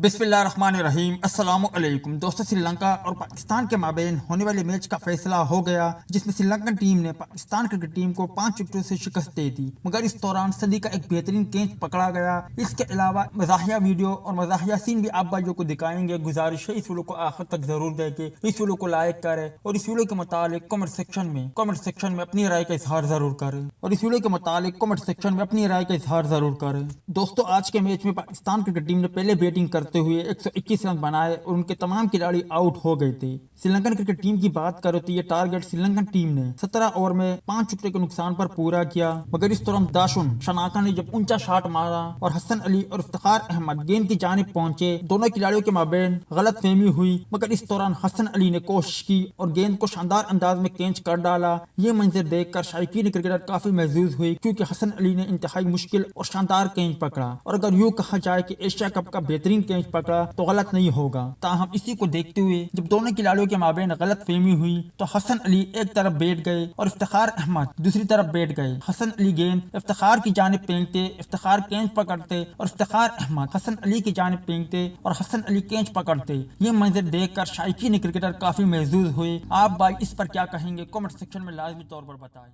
बिस्मिल्लाहिर्रहमानिर्रहीम। अस्सलाम अलैकुम दोस्तों, श्रीलंका और पाकिस्तान के माबेन होने वाले मैच का फैसला हो गया, जिसमें श्रीलंकन टीम ने पाकिस्तान क्रिकेट टीम को 5 विकेटों से शिकस्त दे दी। मगर इस दौरान सदी का एक बेहतरीन कैच पकड़ा गया। इसके अलावा मज़ाहिया वीडियो और मज़ाहिया सीन भी आप भाइयों को दिखाएंगे। गुजारिश है इस वीडियो को आखिर तक जरूर देखें, इस वीडियो को लाइक करें और इस वीडियो के मुतालिक कमेंट सेक्शन में अपनी राय का इजहार जरूर करें दोस्तों, आज के मैच में पाकिस्तान क्रिकेट टीम ने पहले बैटिंग करते हुए 121 रन बनाए और उनके तमाम खिलाड़ी आउट हो गए थे। श्रीलंकन क्रिकेट टीम की बात करो तो ये टारगेट श्रीलंकन टीम ने 17 ओवर में 5 विकेट के नुकसान पर पूरा किया। मगर इस दौरान दाशुन शनाका ने जब ऊंचा शॉट मारा और हसन अली और इफ्तिखार अहमद गेंद की जानिब पहुंचे, दोनों खिलाड़ियों के माबेन गलत फहमी हुई। मगर इस दौरान हसन अली ने कोशिश की और गेंद को शानदार अंदाज में कैच कर डाला। ये मंजर देखकर शायकीन क्रिकेटर काफी महजूज हुए, क्योंकि हसन अली ने इंतहाई मुश्किल और शानदार कैच पकड़ा। और अगर यूं कहा जाए कि एशिया कप का बेहतरीन कैच पकड़ा तो गलत नहीं होगा। ताहम इसी को देखते हुए जब दोनों खिलाड़ियों के माबेन गलत फहमी हुई तो हसन अली एक तरफ बैठ गए और इफ्तिखार अहमद दूसरी तरफ बैठ गए। हसन अली गेंद इफ्तिखार की जानिब फेंकते, इफ्तिखार कैच पकड़ते और इफ्तिखार अहमद हसन अली की जानिब फेंकते और हसन अली कैच पकड़ते। ये मंजर देखकर शायकीन क्रिकेटर काफी महजूज हुए। आप भाई इस पर क्या कहेंगे? कमेंट सेक्शन में लाजमी तौर पर बताएं।